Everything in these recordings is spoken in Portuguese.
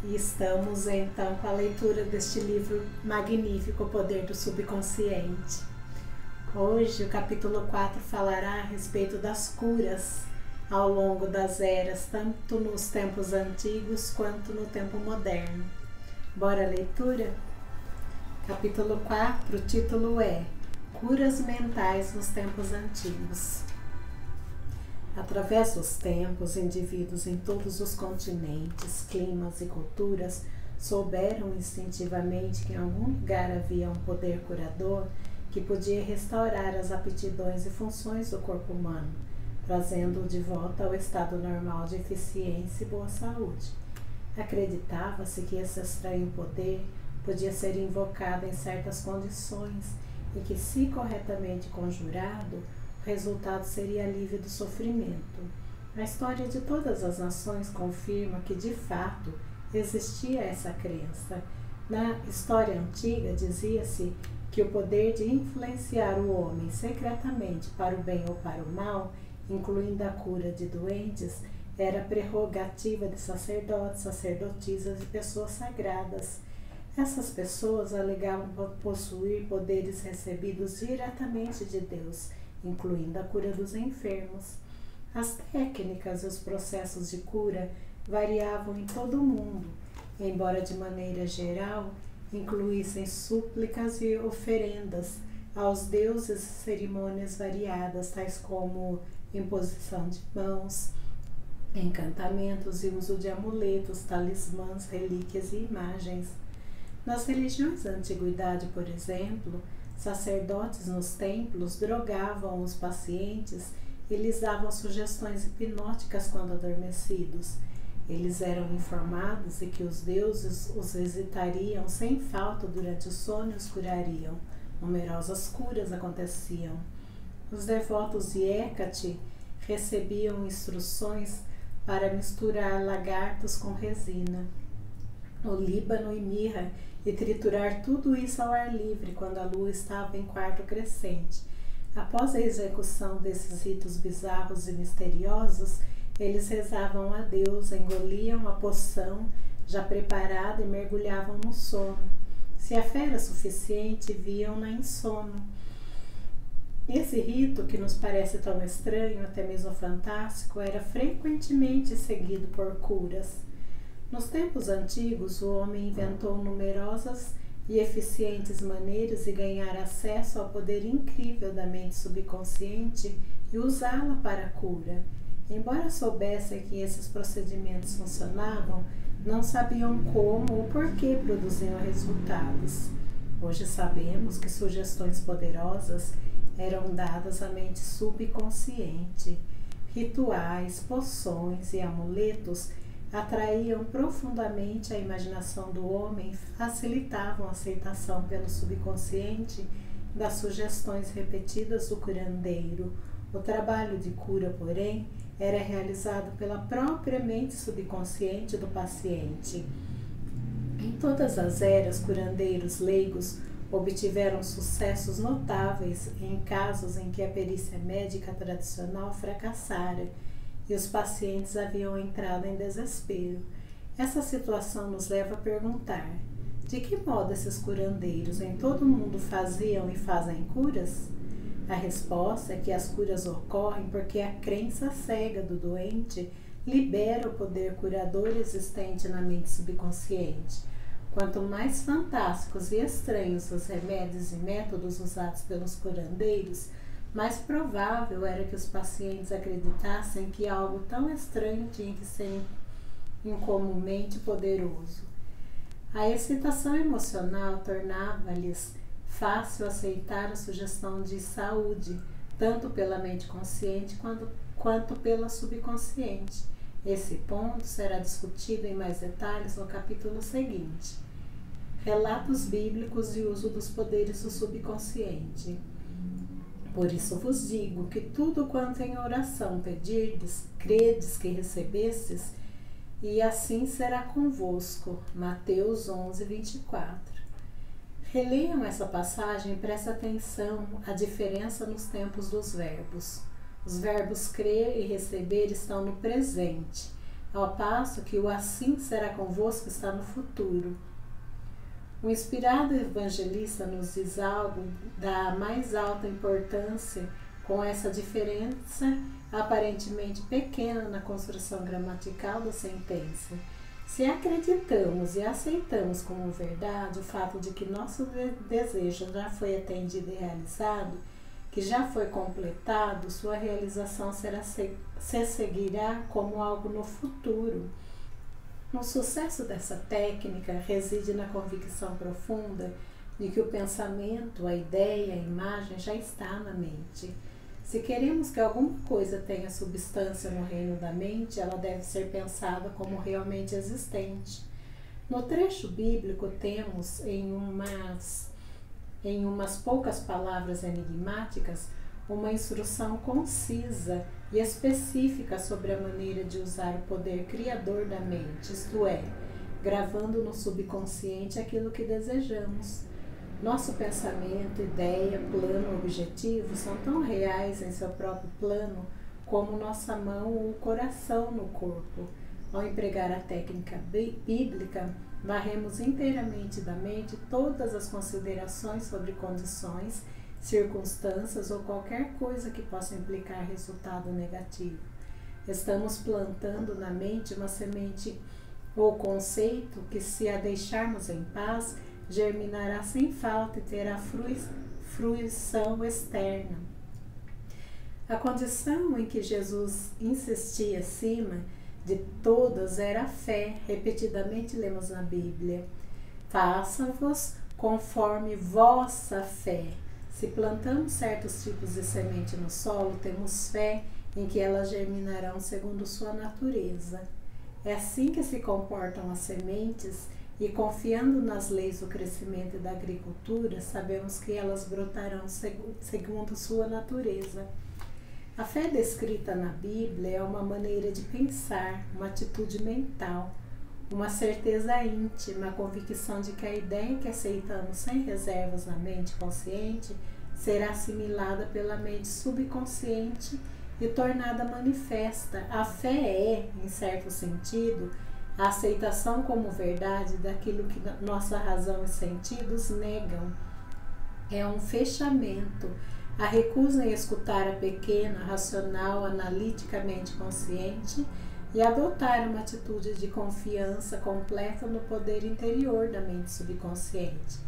E estamos então com a leitura deste livro magnífico, O Poder do Subconsciente. Hoje o capítulo 4 falará a respeito das curas ao longo das eras, tanto nos tempos antigos quanto no tempo moderno. Bora à leitura? Capítulo 4, o título é Curas Mentais nos Tempos Antigos. Através dos tempos, indivíduos em todos os continentes, climas e culturas souberam instintivamente que em algum lugar havia um poder curador que podia restaurar as aptidões e funções do corpo humano, trazendo-o de volta ao estado normal de eficiência e boa saúde. Acreditava-se que esse estranho poder podia ser invocado em certas condições e que, se corretamente conjurado, o resultado seria alívio do sofrimento. A história de todas as nações confirma que, de fato, existia essa crença. Na história antiga, dizia-se que o poder de influenciar o homem secretamente para o bem ou para o mal, incluindo a cura de doentes, era prerrogativa de sacerdotes, sacerdotisas e pessoas sagradas. Essas pessoas alegavam possuir poderes recebidos diretamente de Deus, incluindo a cura dos enfermos. As técnicas e os processos de cura variavam em todo o mundo, embora de maneira geral incluíssem súplicas e oferendas aos deuses e cerimônias variadas, tais como imposição de mãos, encantamentos e uso de amuletos, talismãs, relíquias e imagens. Nas religiões da antiguidade, por exemplo, sacerdotes nos templos drogavam os pacientes e lhes davam sugestões hipnóticas quando adormecidos. Eles eram informados de que os deuses os visitariam sem falta durante o sono e os curariam. Numerosas curas aconteciam. Os devotos de Hécate recebiam instruções para misturar lagartos com resina, olíbano e mirra e triturar tudo isso ao ar livre quando a lua estava em quarto crescente. Após a execução desses ritos bizarros e misteriosos, eles rezavam a Deus, engoliam a poção já preparada e mergulhavam no sono. Se a fé era suficiente, viam-na em sono. Esse rito, que nos parece tão estranho, até mesmo fantástico, era frequentemente seguido por curas. Nos tempos antigos, o homem inventou numerosas e eficientes maneiras de ganhar acesso ao poder incrível da mente subconsciente e usá-la para a cura. Embora soubessem que esses procedimentos funcionavam, não sabiam como ou por que produziam resultados. Hoje sabemos que sugestões poderosas eram dadas à mente subconsciente. Rituais, poções e amuletos atraíam profundamente a imaginação do homem e facilitavam a aceitação pelo subconsciente das sugestões repetidas do curandeiro. O trabalho de cura, porém, era realizado pela própria mente subconsciente do paciente. Em todas as eras, curandeiros leigos obtiveram sucessos notáveis em casos em que a perícia médica tradicional fracassara e os pacientes haviam entrado em desespero. Essa situação nos leva a perguntar: de que modo esses curandeiros em todo o mundo faziam e fazem curas? A resposta é que as curas ocorrem porque a crença cega do doente libera o poder curador existente na mente subconsciente. Quanto mais fantásticos e estranhos os remédios e métodos usados pelos curandeiros, mais provável era que os pacientes acreditassem que algo tão estranho tinha que ser incomumente poderoso. A excitação emocional tornava-lhes fácil aceitar a sugestão de saúde, tanto pela mente consciente quanto pela subconsciente. Esse ponto será discutido em mais detalhes no capítulo seguinte. Relatos bíblicos de uso dos poderes do subconsciente. Por isso vos digo que tudo quanto em oração pedirdes, credes que recebestes, e assim será convosco. Mateus 11, 24. Releiam essa passagem e prestem atenção à diferença nos tempos dos verbos. Os verbos crer e receber estão no presente. ao passo que o assim será convosco está no futuro. O inspirado evangelista nos diz algo da mais alta importância com essa diferença aparentemente pequena na construção gramatical da sentença. Se acreditamos e aceitamos como verdade o fato de que nosso desejo já foi atendido e realizado, que já foi completado, sua realização se seguirá como algo no futuro. O sucesso dessa técnica reside na convicção profunda de que o pensamento, a ideia, a imagem já está na mente. Se queremos que alguma coisa tenha substância no reino da mente, ela deve ser pensada como realmente existente. No trecho bíblico temos, em umas poucas palavras enigmáticas, uma instrução concisa e específica sobre a maneira de usar o poder criador da mente, isto é, gravando no subconsciente aquilo que desejamos. Nosso pensamento, ideia, plano, objetivo são tão reais em seu próprio plano como nossa mão ou o coração no corpo. Ao empregar a técnica bíblica, varremos inteiramente da mente todas as considerações sobre condições, circunstâncias ou qualquer coisa que possa implicar resultado negativo. Estamos plantando na mente uma semente ou conceito que, se a deixarmos em paz, germinará sem falta e terá fruição externa. A condição em que Jesus insistia acima de todas era a fé. Repetidamente lemos na Bíblia: faça-vos conforme vossa fé. Se plantamos certos tipos de semente no solo, temos fé em que elas germinarão segundo sua natureza. É assim que se comportam as sementes e, confiando nas leis do crescimento e da agricultura, sabemos que elas brotarão segundo sua natureza. A fé descrita na Bíblia é uma maneira de pensar, uma atitude mental, uma certeza íntima, a convicção de que a ideia que aceitamos sem reservas na mente consciente será assimilada pela mente subconsciente e tornada manifesta. A fé é, em certo sentido, a aceitação como verdade daquilo que nossa razão e sentidos negam. É um fechamento, a recusa em escutar a pequena, racional, analiticamente consciente e adotar uma atitude de confiança completa no poder interior da mente subconsciente.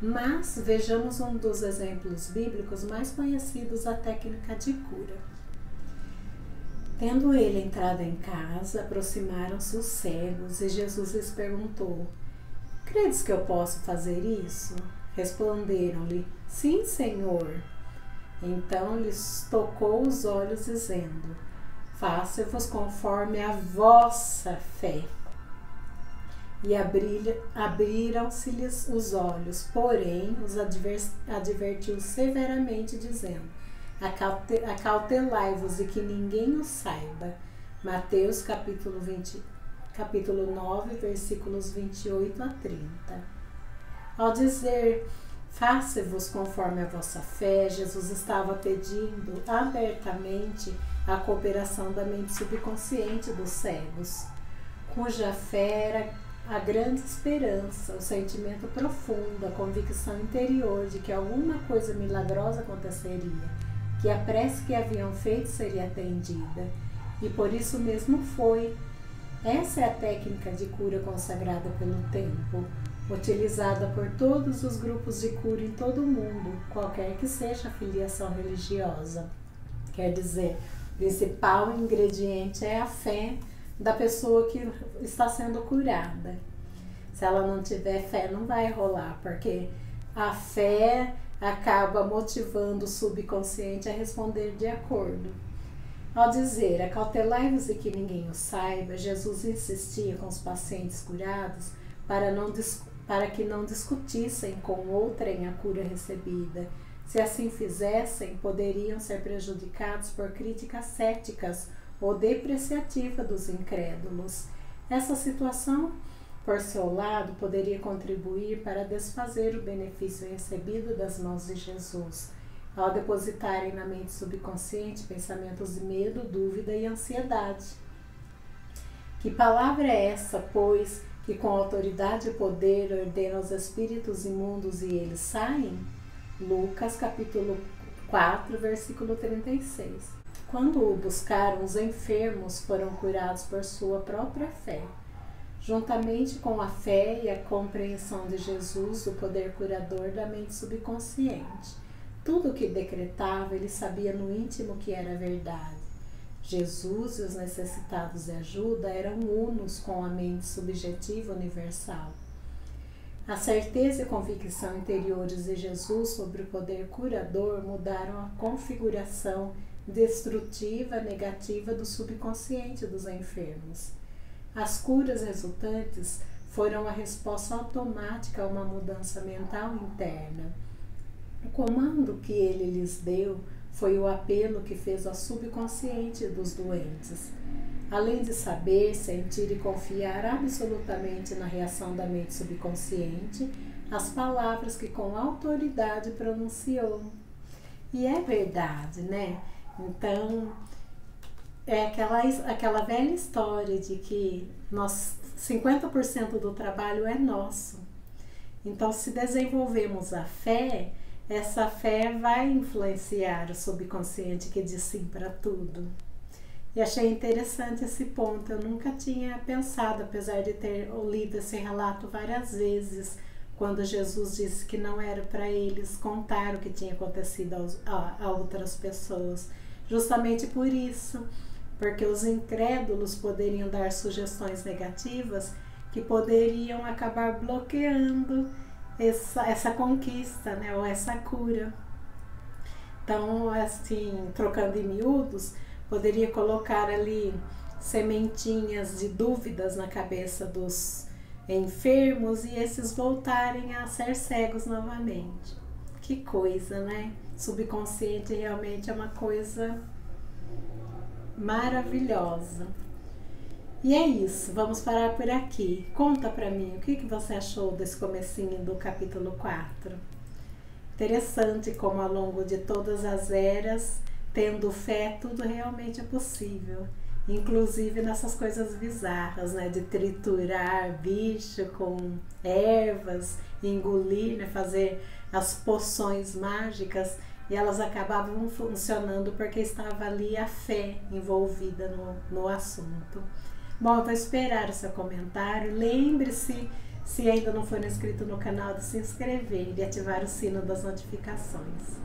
Mas vejamos um dos exemplos bíblicos mais conhecidos da técnica de cura. Tendo ele entrado em casa, aproximaram-se os cegos e Jesus lhes perguntou: credes que eu posso fazer isso? Responderam-lhe: sim, Senhor. Então lhes tocou os olhos, dizendo: faça-vos conforme a vossa fé. E abriram-se-lhes os olhos, porém os advertiu severamente, dizendo: acautelai-vos e que ninguém o saiba. Mateus capítulo 9, versículos 28 a 30. Ao dizer faça-vos conforme a vossa fé, Jesus estava pedindo abertamente a cooperação da mente subconsciente dos cegos, cuja fé era a grande esperança, o sentimento profundo, a convicção interior de que alguma coisa milagrosa aconteceria, que a prece que haviam feito seria atendida. E por isso mesmo foi. Essa é a técnica de cura consagrada pelo tempo, utilizada por todos os grupos de cura em todo o mundo, qualquer que seja a filiação religiosa. Quer dizer, o principal ingrediente é a fé da pessoa que está sendo curada. Se ela não tiver fé, não vai rolar, porque a fé acaba motivando o subconsciente a responder de acordo. Ao dizer acautelai-vos e que ninguém o saiba, Jesus insistia com os pacientes curados para que não discutissem com outrem a cura recebida. Se assim fizessem, poderiam ser prejudicados por críticas céticas ou depreciativa dos incrédulos. Essa situação, por seu lado, poderia contribuir para desfazer o benefício recebido das mãos de Jesus, ao depositarem na mente subconsciente pensamentos de medo, dúvida e ansiedade. Que palavra é essa, pois, que com autoridade e poder ordena aos espíritos imundos e eles saem? Lucas capítulo 4, versículo 36. Quando o buscaram, os enfermos foram curados por sua própria fé. Juntamente com a fé e a compreensão de Jesus, o poder curador da mente subconsciente. Tudo o que decretava, ele sabia no íntimo que era verdade. Jesus e os necessitados de ajuda eram unos com a mente subjetiva universal. A certeza e convicção interiores de Jesus sobre o poder curador mudaram a configuração destrutiva negativa do subconsciente dos enfermos. As curas resultantes foram a resposta automática a uma mudança mental interna. O comando que ele lhes deu foi o apelo que fez ao subconsciente dos doentes. Além de saber, sentir e confiar absolutamente na reação da mente subconsciente, as palavras que com autoridade pronunciou. E é verdade, né? Então, é aquela velha história de que 50% do trabalho é nosso. Então, se desenvolvemos a fé, essa fé vai influenciar o subconsciente que diz sim para tudo. E achei interessante esse ponto, eu nunca tinha pensado, apesar de ter lido esse relato várias vezes, quando Jesus disse que não era para eles contar o que tinha acontecido a outras pessoas. Justamente por isso, porque os incrédulos poderiam dar sugestões negativas que poderiam acabar bloqueando essa conquista, né, ou essa cura. Então, assim, trocando em miúdos, poderia colocar ali sementinhas de dúvidas na cabeça dos enfermos e esses voltarem a ser cegos novamente. Que coisa, né? Subconsciente realmente é uma coisa maravilhosa. E é isso, vamos parar por aqui. Conta pra mim, o que você achou desse comecinho do capítulo 4? Interessante como ao longo de todas as eras, tendo fé, tudo realmente é possível. Inclusive nessas coisas bizarras, né? De triturar bicho com ervas, engolir, né? Fazer as poções mágicas, e elas acabavam funcionando porque estava ali a fé envolvida no assunto. Bom, eu vou esperar o seu comentário. Lembre-se, se ainda não for inscrito no canal, de se inscrever e ativar o sino das notificações.